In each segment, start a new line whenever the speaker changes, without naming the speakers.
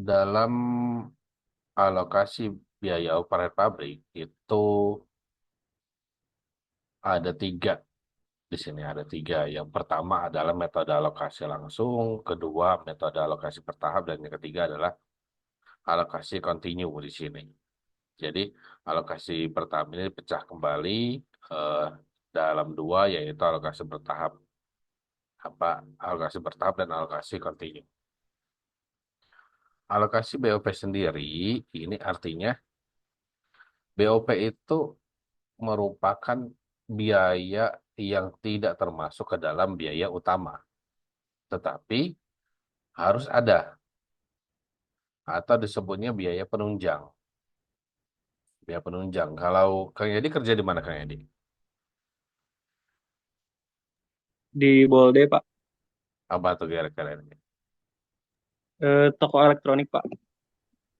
dalam alokasi biaya overhead pabrik itu ada tiga di sini ada tiga. Yang pertama adalah metode alokasi langsung, kedua metode alokasi bertahap, dan yang ketiga adalah alokasi kontinu di sini. Jadi alokasi pertama ini dipecah kembali eh, dalam dua, yaitu alokasi bertahap alokasi bertahap dan alokasi kontinu. Alokasi BOP sendiri ini artinya BOP itu merupakan biaya yang tidak termasuk ke dalam biaya utama, tetapi harus ada atau disebutnya biaya penunjang. Biaya penunjang. Kalau Kang Edi kerja di mana Kang Edi?
Di Bolde, Pak.
Apa tuh kira-kira ini?
Toko elektronik, Pak.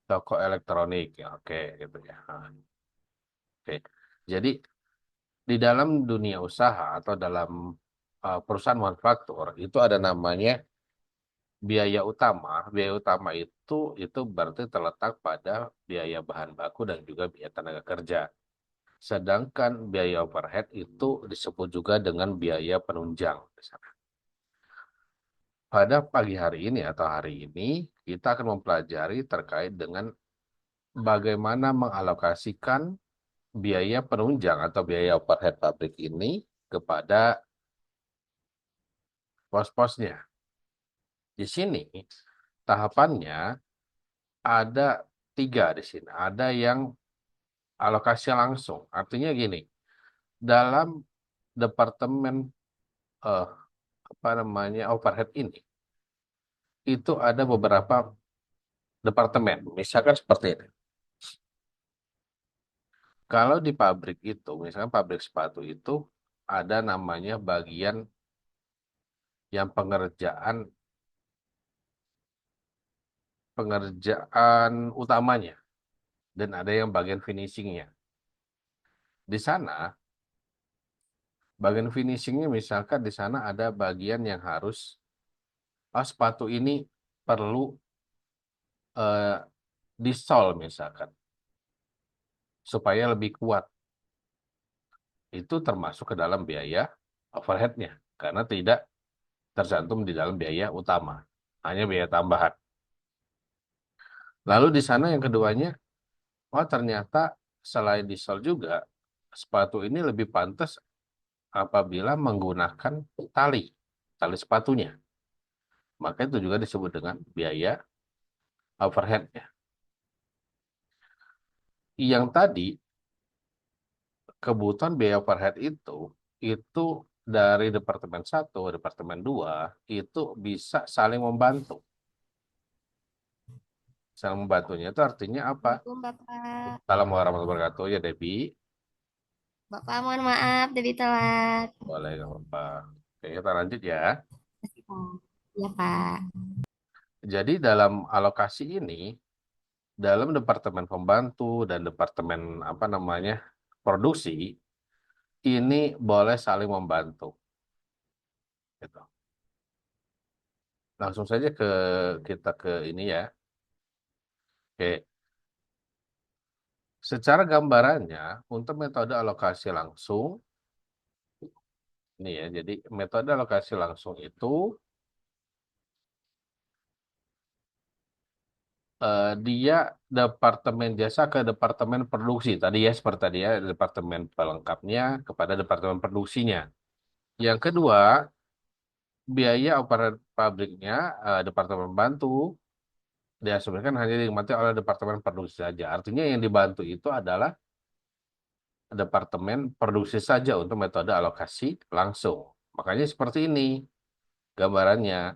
Toko elektronik, ya oke gitu ya. Oke. Jadi di dalam dunia usaha atau dalam perusahaan manufaktur itu ada namanya biaya utama. Biaya utama itu berarti terletak pada biaya bahan baku dan juga biaya tenaga kerja. Sedangkan biaya overhead itu disebut juga dengan biaya penunjang. Pada pagi hari ini atau hari ini kita akan mempelajari terkait dengan bagaimana mengalokasikan biaya penunjang atau biaya overhead pabrik ini kepada pos-posnya. Di sini tahapannya ada tiga di sini. Ada yang alokasi langsung. Artinya gini, dalam departemen eh, apa namanya overhead ini itu ada beberapa departemen. Misalkan seperti ini. Kalau di pabrik itu, misalkan pabrik sepatu itu ada namanya bagian yang pengerjaan pengerjaan utamanya dan ada yang bagian finishingnya. Di sana bagian finishingnya misalkan di sana ada bagian yang harus sepatu ini perlu eh, disol misalkan supaya lebih kuat. Itu termasuk ke dalam biaya overheadnya karena tidak tercantum di dalam biaya utama, hanya biaya tambahan. Lalu di sana yang keduanya, oh ternyata selain disol juga sepatu ini lebih pantas apabila menggunakan tali, tali sepatunya. Maka itu juga disebut dengan biaya overhead-nya. Yang tadi, kebutuhan biaya overhead itu dari Departemen satu, Departemen 2 itu bisa saling membantu. Saling membantunya itu artinya apa?
Assalamualaikum Bapak.
Assalamualaikum warahmatullahi wabarakatuh. Ya, Debbie.
Bapak mohon maaf Dewi telat.
Boleh, nggak apa-apa. Oke, kita lanjut ya.
Makasih, Pak. Iya Pak.
Jadi dalam alokasi ini, dalam Departemen Pembantu dan Departemen apa namanya produksi, ini boleh saling membantu. Gitu. Langsung saja kita ke ini ya. Oke, secara gambarannya untuk metode alokasi langsung ini ya. Jadi metode alokasi langsung itu dia departemen jasa ke departemen produksi. Tadi ya seperti tadi ya departemen pelengkapnya kepada departemen produksinya. Yang kedua, biaya operat pabriknya departemen bantu diasumsikan hanya dinikmati oleh departemen produksi saja. Artinya yang dibantu itu adalah departemen produksi saja untuk metode alokasi langsung. Makanya seperti ini gambarannya.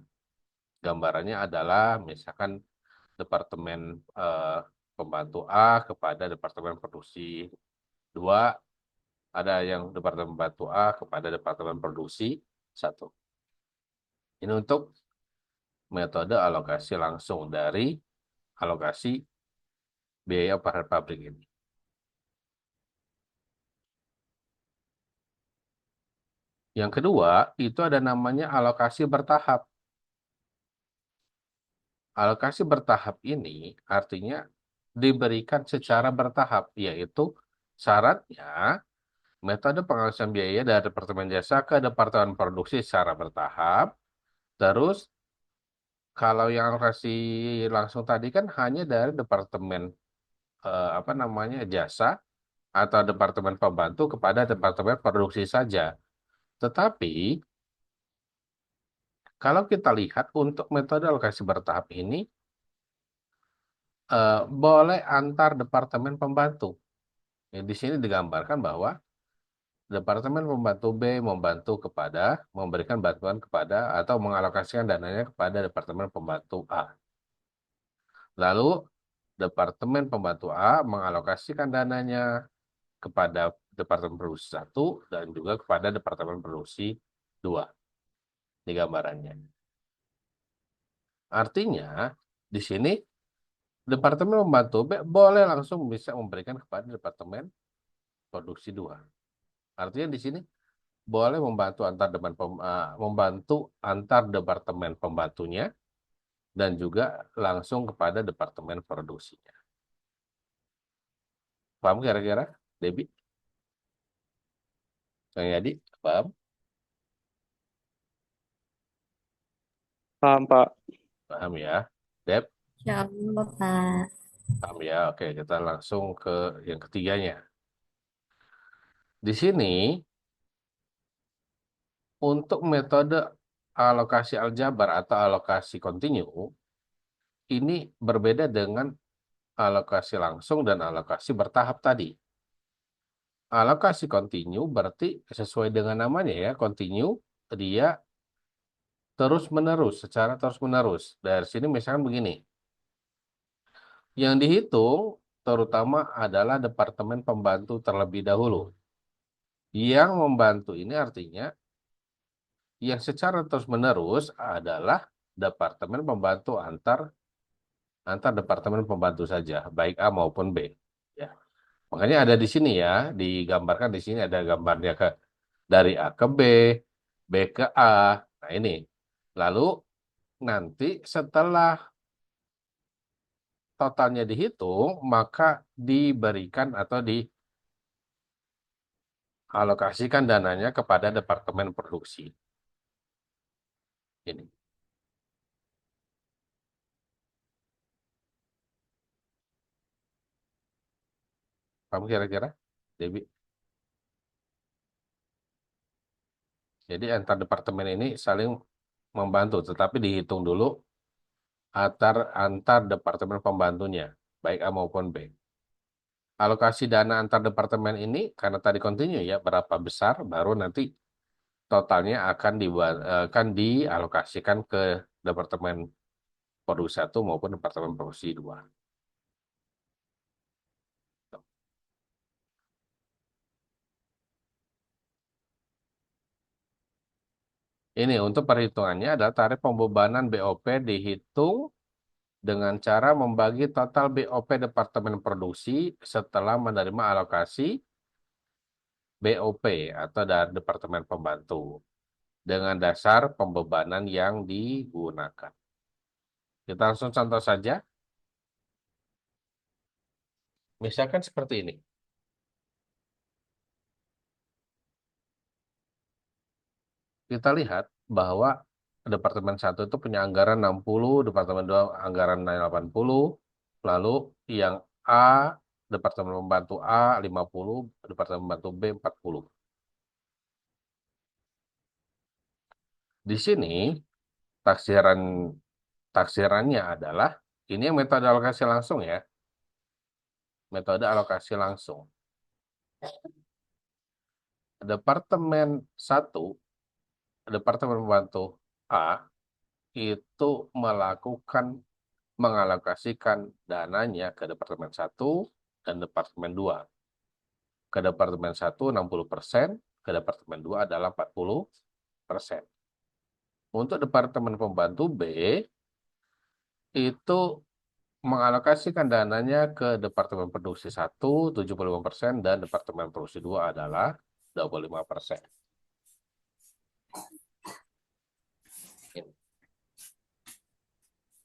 Gambarannya adalah misalkan departemen eh, pembantu A kepada departemen produksi 2, ada yang departemen pembantu A kepada departemen produksi 1. Ini untuk metode alokasi langsung dari alokasi biaya per pabrik ini. Yang kedua, itu ada namanya alokasi bertahap. Alokasi bertahap ini artinya diberikan secara bertahap, yaitu syaratnya metode pengalihan biaya dari Departemen Jasa ke Departemen Produksi secara bertahap. Terus kalau yang alokasi langsung tadi kan hanya dari Departemen apa namanya jasa atau Departemen Pembantu kepada Departemen Produksi saja. Tetapi kalau kita lihat untuk metode alokasi bertahap ini boleh antar Departemen Pembantu. Ya, di sini digambarkan bahwa Departemen Pembantu B memberikan bantuan kepada atau mengalokasikan dananya kepada Departemen Pembantu A. Lalu Departemen Pembantu A mengalokasikan dananya kepada Departemen Produksi 1 dan juga kepada Departemen Produksi 2 di gambarannya. Artinya di sini Departemen Pembantu B boleh langsung bisa memberikan kepada Departemen Produksi 2. Artinya di sini boleh membantu antar departemen pembantunya dan juga langsung kepada departemen produksinya. Paham kira-kira, Debbie? Kang Yadi, paham?
Paham, Pak.
Paham ya. Deb,
Insya Allah, Bapak.
paham ya. Oke, kita langsung ke yang ketiganya. Di sini, untuk metode alokasi aljabar atau alokasi kontinu, ini berbeda dengan alokasi langsung dan alokasi bertahap tadi. Alokasi kontinu berarti sesuai dengan namanya ya, kontinu dia terus-menerus, secara terus-menerus. Dari sini misalkan begini, yang dihitung terutama adalah departemen pembantu terlebih dahulu. Yang membantu ini artinya yang secara terus-menerus adalah departemen pembantu antar departemen pembantu saja, baik A maupun B. Ya. Makanya ada di sini ya, digambarkan di sini ada gambarnya dari A ke B ke A. Nah ini. Lalu nanti setelah totalnya dihitung, maka diberikan atau dialokasikan dananya kepada departemen produksi. Ini. Kamu kira-kira, Debbie? Jadi antar departemen ini saling membantu, tetapi dihitung dulu antar departemen pembantunya, baik A maupun B. Alokasi dana antar departemen ini, karena tadi kontinu ya, berapa besar, baru nanti totalnya akan dialokasikan ke departemen produksi 1 maupun departemen produksi 2. Ini untuk perhitungannya adalah tarif pembebanan BOP dihitung dengan cara membagi total BOP Departemen Produksi setelah menerima alokasi BOP atau dari Departemen Pembantu dengan dasar pembebanan yang digunakan. Kita langsung contoh saja. Misalkan seperti ini. Kita lihat bahwa Departemen 1 itu punya anggaran 60, Departemen 2 anggaran 80, lalu yang A, Departemen Pembantu A 50, Departemen Pembantu B 40. Di sini taksiran taksirannya adalah ini yang metode alokasi langsung ya. Metode alokasi langsung. Departemen 1, Departemen Pembantu A itu mengalokasikan dananya ke Departemen 1 dan Departemen 2. Ke Departemen 1 60%, ke Departemen 2 adalah 40%. Untuk Departemen Pembantu B itu mengalokasikan dananya ke Departemen Produksi 1 75% dan Departemen Produksi 2 adalah 25%.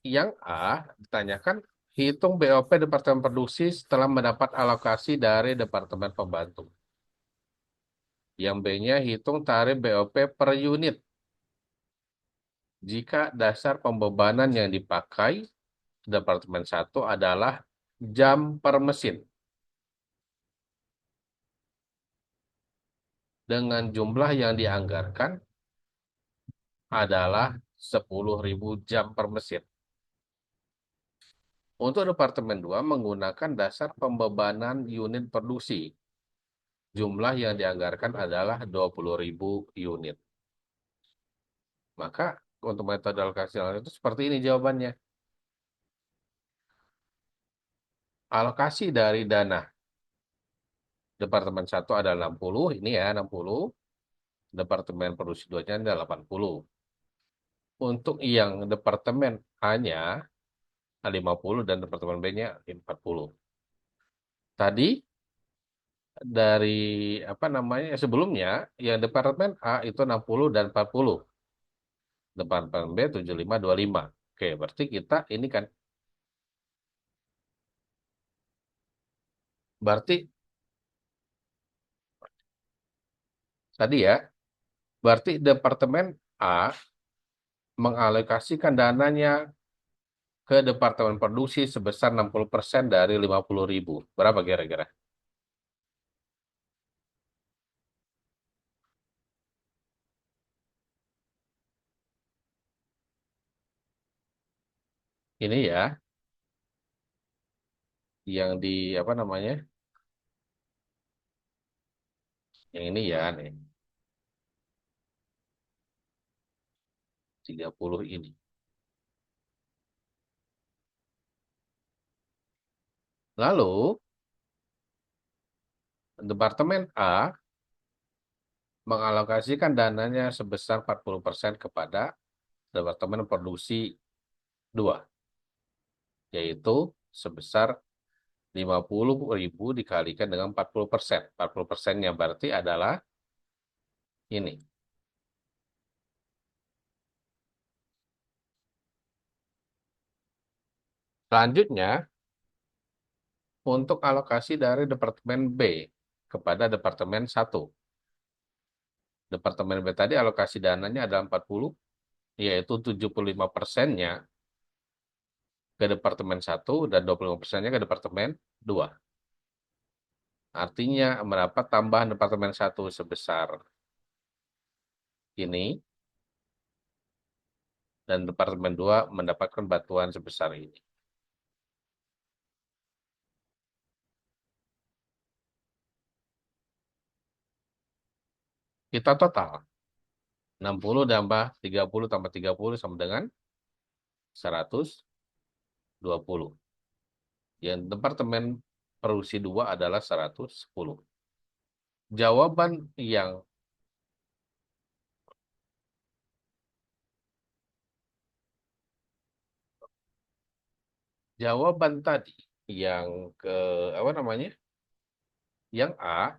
yang A ditanyakan hitung BOP Departemen Produksi setelah mendapat alokasi dari Departemen Pembantu. Yang B-nya hitung tarif BOP per unit jika dasar pembebanan yang dipakai Departemen 1 adalah jam per mesin dengan jumlah yang dianggarkan adalah 10.000 jam per mesin. Untuk Departemen 2 menggunakan dasar pembebanan unit produksi. Jumlah yang dianggarkan adalah 20.000 unit. Maka untuk metode alokasi itu seperti ini jawabannya. Alokasi dari dana Departemen 1 adalah 60, ini ya 60. Departemen Produksi 2-nya adalah 80. Untuk yang Departemen A-nya 50 dan Departemen B-nya 40. Tadi dari apa namanya sebelumnya yang Departemen A itu 60 dan 40. Departemen B 75 25. Oke, berarti kita ini kan berarti tadi ya, berarti Departemen A mengalokasikan dananya ke Departemen Produksi sebesar 60% dari 50.000. Berapa kira-kira? Ini ya, yang di apa namanya? Yang ini ya nih, 30 ini. Lalu Departemen A mengalokasikan dananya sebesar 40% kepada Departemen Produksi 2, yaitu sebesar 50.000 dikalikan dengan 40%. 40%-nya berarti adalah ini. Selanjutnya, untuk alokasi dari Departemen B kepada Departemen 1. Departemen B tadi alokasi dananya adalah 40, yaitu 75%-nya ke Departemen 1 dan 25%-nya ke Departemen 2. Artinya mendapat tambahan Departemen 1 sebesar ini, dan Departemen 2 mendapatkan bantuan sebesar ini. Kita total. 60 tambah 30 tambah 30 sama dengan 120. Yang Departemen Produksi 2 adalah 110. Jawaban yang jawaban tadi yang ke apa namanya? Yang A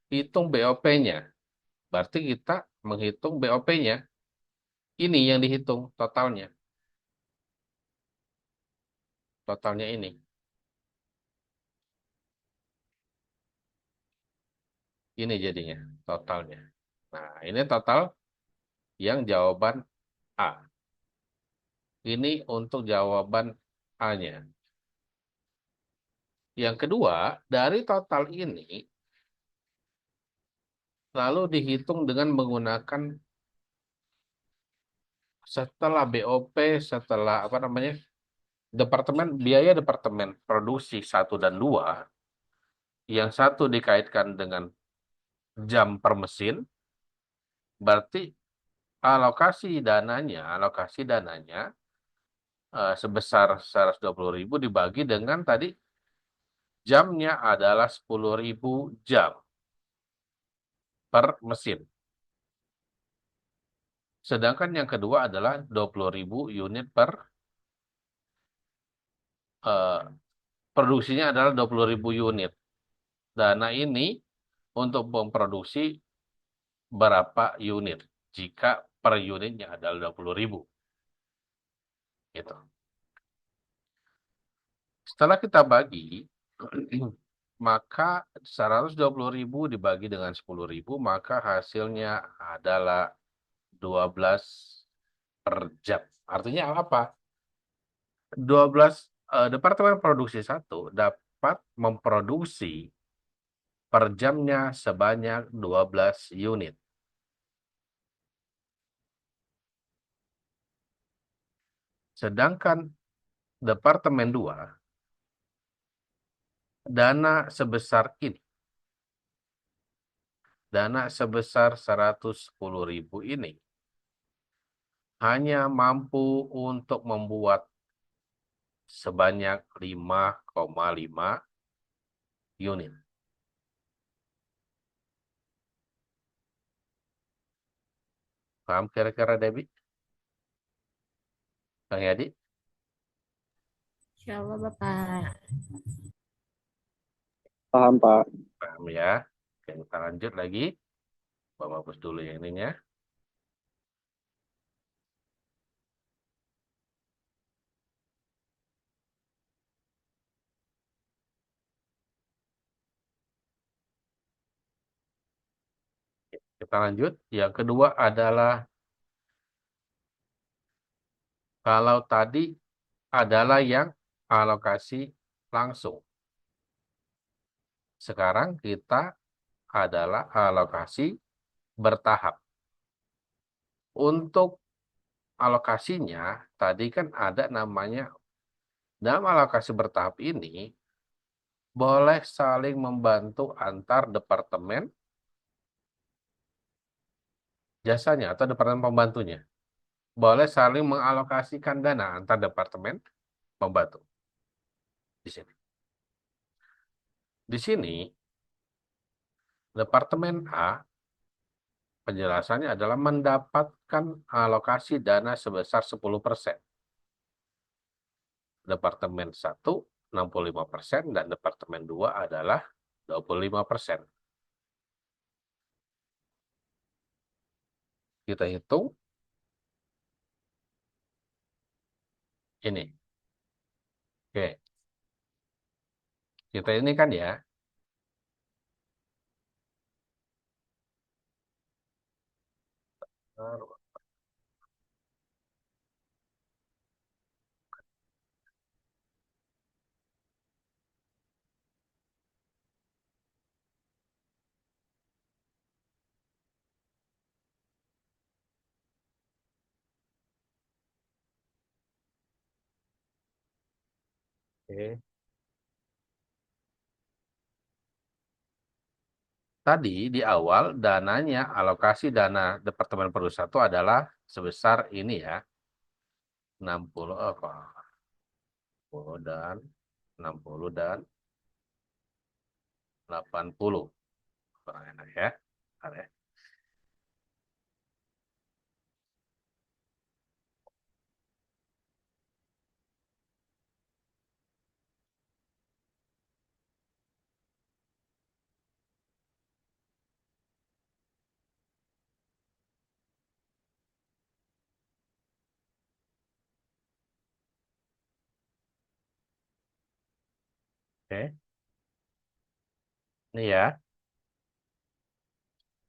hitung BOP-nya. Berarti kita menghitung BOP-nya. Ini yang dihitung totalnya. Totalnya ini. Ini jadinya totalnya. Nah, ini total yang jawaban A. Ini untuk jawaban A-nya. Yang kedua, dari total ini lalu dihitung dengan menggunakan setelah BOP, setelah apa namanya? Biaya Departemen Produksi 1 dan 2, yang satu dikaitkan dengan jam per mesin, berarti alokasi dananya sebesar 120.000 dibagi dengan tadi jamnya adalah 10.000 jam per mesin. Sedangkan yang kedua adalah 20.000 unit per eh, produksinya adalah 20.000 unit. Dana ini untuk memproduksi berapa unit jika per unitnya adalah 20.000. Gitu. Setelah kita bagi, maka 120.000 dibagi dengan 10.000, maka hasilnya adalah 12 per jam. Artinya apa? 12 Departemen Produksi satu dapat memproduksi per jamnya sebanyak 12 unit. Sedangkan Departemen 2 dana sebesar ini, dana sebesar 110.000 ini hanya mampu untuk membuat sebanyak 5,5 unit. Paham kira-kira Debbie? Kang Yadi?
Insya Allah, Bapak.
Paham, Pak.
Paham ya? Oke, kita lanjut lagi. Bapak hapus dulu yang ininya. Kita lanjut. Yang kedua adalah kalau tadi adalah yang alokasi langsung. Sekarang kita adalah alokasi bertahap. Untuk alokasinya, tadi kan ada namanya, dalam alokasi bertahap ini, boleh saling membantu antar departemen jasanya atau departemen pembantunya. Boleh saling mengalokasikan dana antar departemen pembantu. Di sini. Di sini, Departemen A, penjelasannya adalah mendapatkan alokasi dana sebesar 10%. Departemen 1, 65%, dan Departemen 2 adalah 25%. Kita hitung ini. Oke, kita ini kan ya. Oke. Tadi di awal dananya, alokasi dana Departemen Perusahaan itu adalah sebesar ini ya. 60 apa? 60 dan 60 dan 80. Kurang enak ya. Bentar ya. Oke. Ini ya,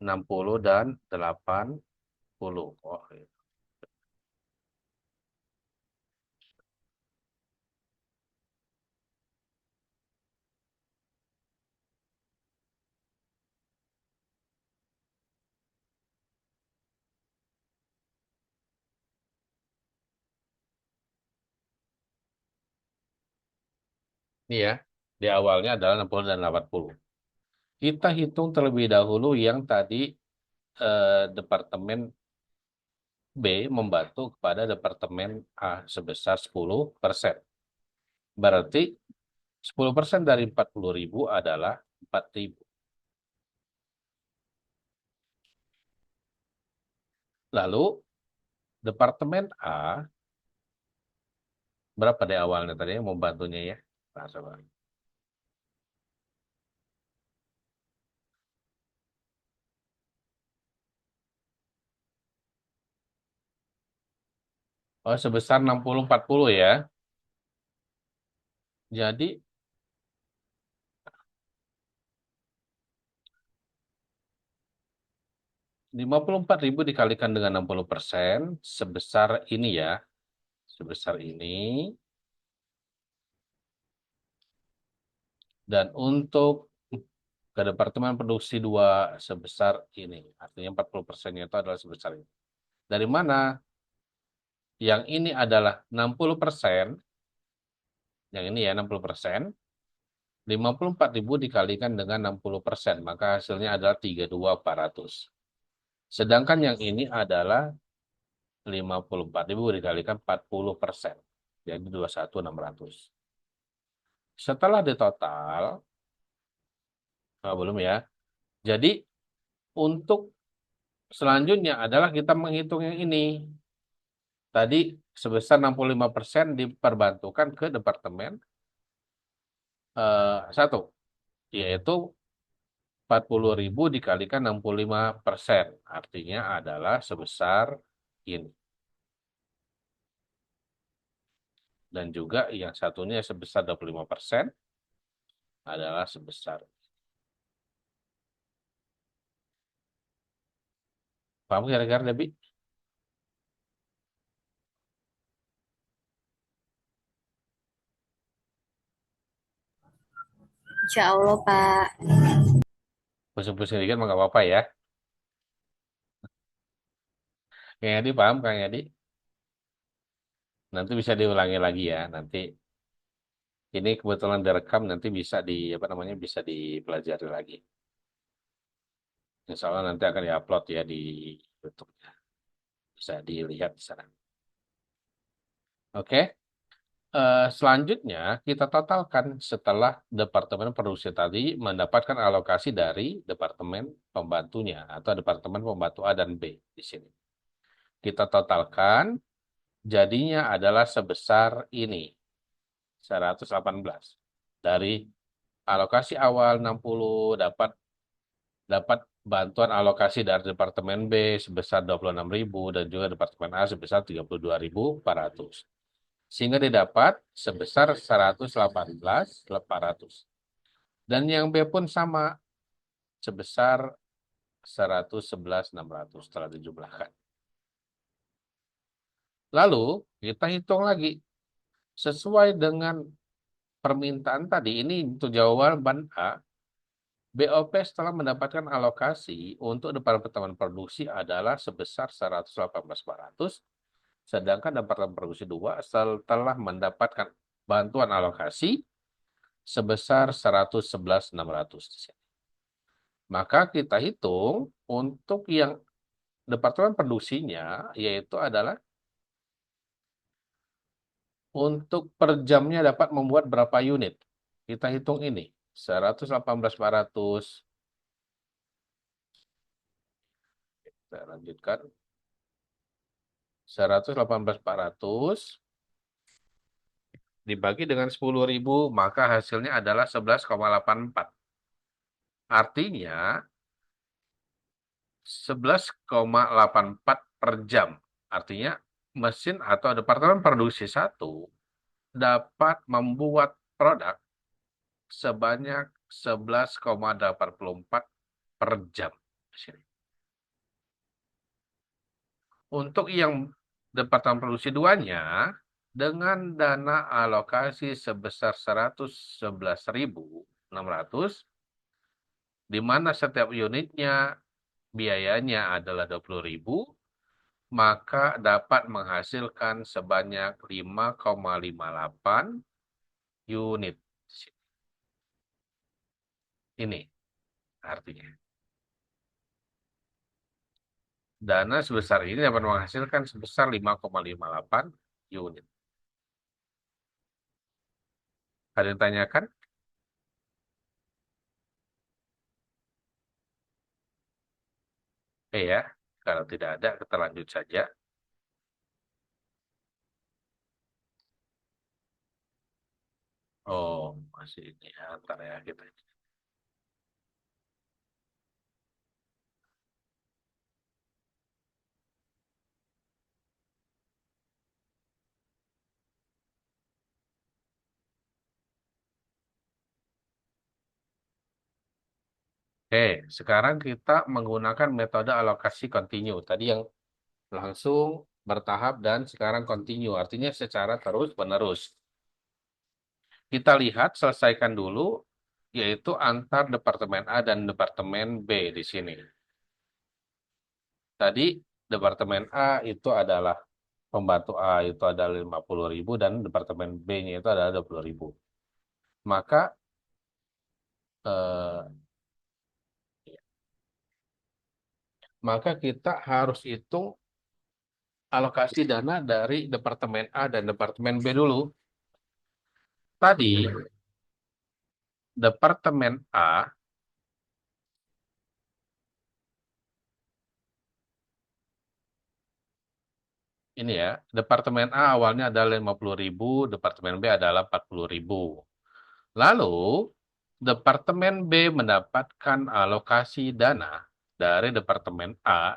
60 dan 80. Oh, iya. Ini ya, di awalnya adalah 60 dan 80. Kita hitung terlebih dahulu yang tadi Departemen B membantu kepada Departemen A sebesar 10%. Berarti 10% dari 40.000 adalah 4.000. Lalu Departemen A, berapa di awalnya tadi yang membantunya ya? Nah, coba. Oh, sebesar 60-40 ya. Jadi 54.000 dikalikan dengan 60% sebesar ini ya. Sebesar ini. Dan untuk ke Departemen Produksi 2 sebesar ini. Artinya 40%-nya itu adalah sebesar ini. Dari mana? Yang ini adalah 60%, yang ini ya 60%, 54.000 dikalikan dengan 60%, maka hasilnya adalah 32.400. Sedangkan yang ini adalah 54.000 dikalikan 40%, jadi 21.600. Setelah ditotal, belum ya. Jadi untuk selanjutnya adalah kita menghitung yang ini. Tadi sebesar 65% diperbantukan ke Departemen 1, yaitu 40.000 dikalikan 65%. Artinya adalah sebesar ini. Dan juga yang satunya sebesar 25% adalah sebesar. Paham kira-kira, Debbie?
Insya Allah, Pak.
Pusing-pusing dikit mah nggak apa-apa ya. Kang Edi paham, Kang Edi? Nanti bisa diulangi lagi ya. Nanti ini kebetulan direkam, nanti bisa apa namanya, bisa dipelajari lagi. Insya Allah nanti akan diupload ya di YouTube. Bisa dilihat di sana. Oke. Selanjutnya kita totalkan setelah Departemen Produksi tadi mendapatkan alokasi dari Departemen Pembantunya atau Departemen Pembantu A dan B di sini. Kita totalkan, jadinya adalah sebesar ini, 118. Dari alokasi awal 60, dapat bantuan alokasi dari Departemen B sebesar 26.000 dan juga Departemen A sebesar 32.400. Sehingga didapat sebesar 118.800. Dan yang B pun sama, sebesar 111.600 setelah dijumlahkan. Lalu kita hitung lagi. Sesuai dengan permintaan tadi, ini untuk jawaban A, BOP setelah mendapatkan alokasi untuk Departemen Produksi adalah sebesar 118.400, sedangkan Departemen Produksi 2 setelah mendapatkan bantuan alokasi sebesar 111.600. Maka kita hitung untuk yang Departemen Produksinya, yaitu adalah untuk per jamnya dapat membuat berapa unit. Kita hitung ini, 118.400. Kita lanjutkan. 118.400 dibagi dengan 10.000, maka hasilnya adalah 11,84. Artinya 11,84 per jam. Artinya mesin atau Departemen Produksi 1 dapat membuat produk sebanyak 11,84 per jam. Untuk yang Departemen Produksi 2-nya, dengan dana alokasi sebesar 111.600, di mana setiap unitnya biayanya adalah 20.000, maka dapat menghasilkan sebanyak 5,58 unit. Ini artinya. Dana sebesar ini dapat menghasilkan sebesar 5,58 unit. Ada yang tanyakan? Ya, kalau tidak ada, kita lanjut saja. Oh, masih ini ya, ntar ya kita. Oke, sekarang kita menggunakan metode alokasi kontinu. Tadi yang langsung bertahap dan sekarang kontinu, artinya secara terus-menerus. Kita lihat, selesaikan dulu, yaitu antar Departemen A dan Departemen B di sini. Tadi Departemen A itu adalah pembantu A itu adalah 50.000 dan Departemen B-nya itu adalah 20.000. Maka eh, maka kita harus hitung alokasi dana dari Departemen A dan Departemen B dulu. Tadi Departemen A ini ya, Departemen A awalnya adalah 50.000, Departemen B adalah 40.000. Lalu Departemen B mendapatkan alokasi dana dari Departemen A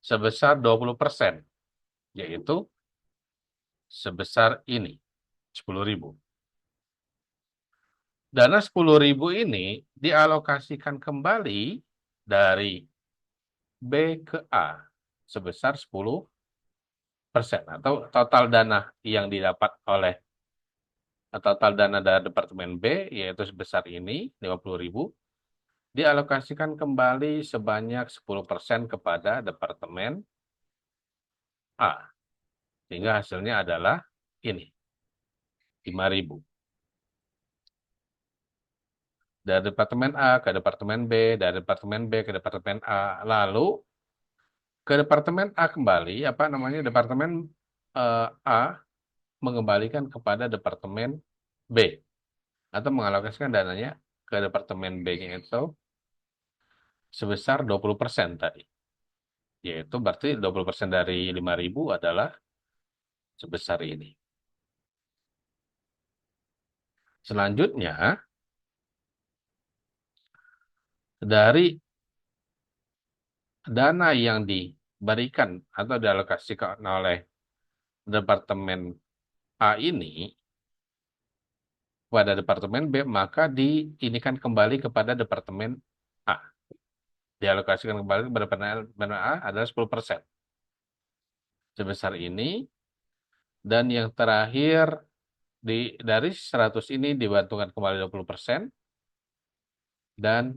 sebesar 20%, yaitu sebesar ini, 10.000. Dana 10.000 ini dialokasikan kembali dari B ke A sebesar 10% atau total dana yang didapat oleh total dana dari Departemen B yaitu sebesar ini 50.000 dialokasikan kembali sebanyak 10% kepada Departemen A sehingga hasilnya adalah ini 5.000 dari Departemen A ke Departemen B, dari Departemen B ke Departemen A, lalu ke Departemen A kembali, apa namanya, Departemen A mengembalikan kepada Departemen B atau mengalokasikan dananya ke Departemen B-nya itu sebesar 20% tadi. Yaitu berarti 20% dari 5.000 adalah sebesar ini. Selanjutnya, dari dana yang diberikan atau dialokasikan oleh Departemen A ini pada Departemen B, maka diinikan kembali kepada Departemen A. Dialokasikan kembali kepada Departemen A adalah 10%. Sebesar ini. Dan yang terakhir, dari 100 ini dibantukan kembali 20%. Dan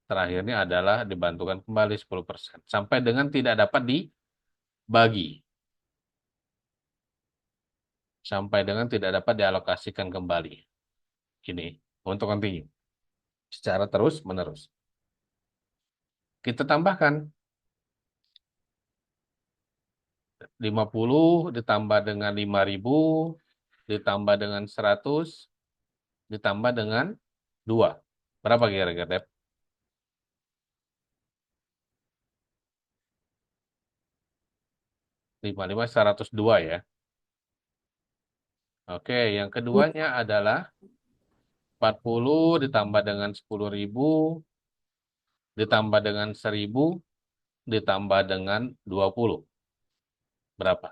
terakhirnya adalah dibantukan kembali 10%. Sampai dengan tidak dapat dibagi. Sampai dengan tidak dapat dialokasikan kembali. Ini untuk kontinu. Secara terus-menerus. Kita tambahkan 50 ditambah dengan 5.000 ditambah dengan 100 ditambah dengan 2. Berapa kira-kira, Dep? 55 102 ya. Oke, yang keduanya adalah 40 ditambah dengan 10.000 ditambah dengan 1.000 ditambah dengan 20. Berapa?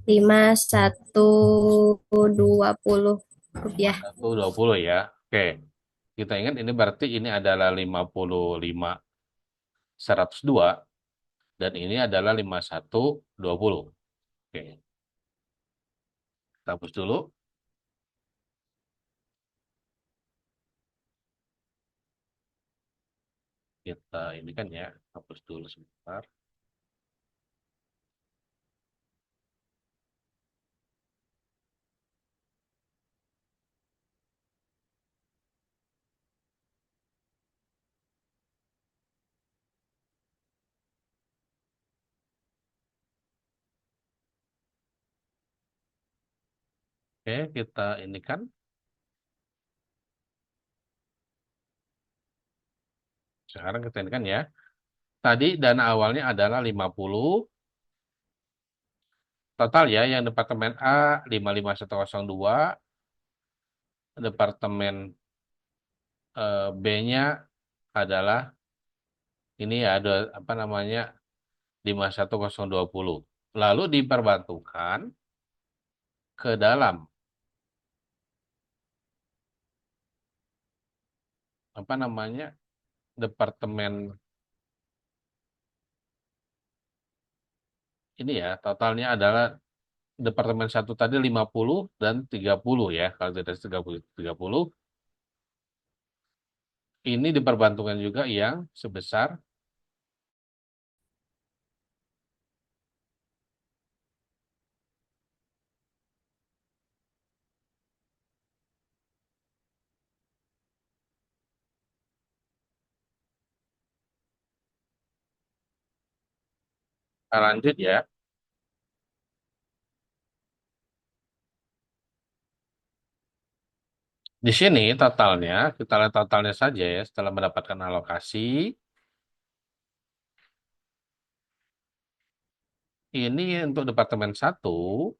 5.120 rupiah.
120 ya. Oke. Kita ingat ini berarti ini adalah 55 102 dan ini adalah 5120. Oke. Kita hapus dulu. Kita ini kan ya, hapus dulu sebentar. Oke, kita ini kan. Sekarang kita ini kan ya. Tadi dana awalnya adalah 50. Total ya, yang Departemen A 55102, Departemen B-nya adalah ini ya, ada apa namanya 51020. Lalu diperbantukan ke dalam apa namanya, departemen ini ya, totalnya adalah departemen satu tadi 50 dan 30 ya. Kalau tidak 30, ini diperbantukan juga yang sebesar lanjut ya. Di sini totalnya, kita lihat totalnya saja ya, setelah mendapatkan alokasi, ini untuk departemen satu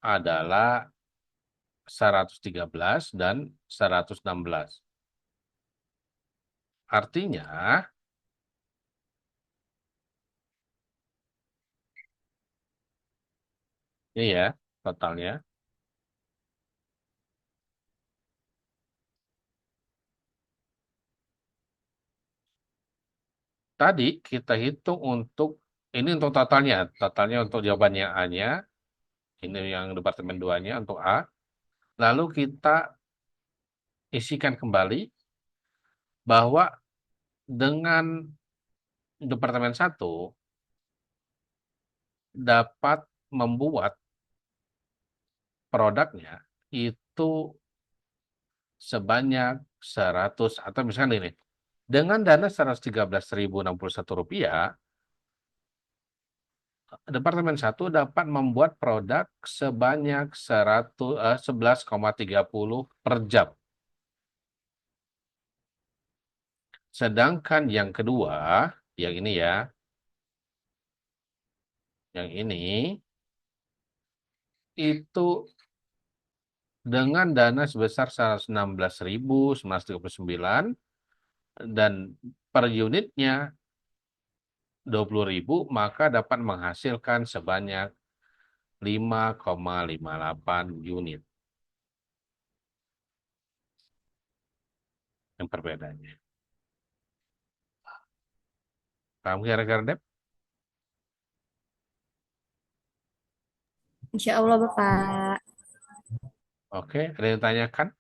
adalah 113 dan 116. Artinya, ini ya totalnya. Tadi kita hitung untuk, ini untuk totalnya, totalnya untuk jawabannya A-nya, ini yang departemen 2-nya untuk A. Lalu kita isikan kembali bahwa dengan departemen satu dapat membuat produknya itu sebanyak 100, atau misalnya ini, dengan dana 113.061 rupiah, Departemen satu dapat membuat produk sebanyak 11,30 per jam. Sedangkan yang kedua, yang ini ya, yang ini, itu dengan dana sebesar 116.939 dan per unitnya 20.000, maka dapat menghasilkan sebanyak 5,58 unit. Yang perbedaannya. Paham kira-kira, Dep?
Insya Allah, Bapak.
Oke, ada yang tanyakan?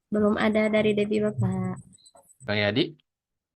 Belum ada dari Debbie, Bapak.
Kang Yadi?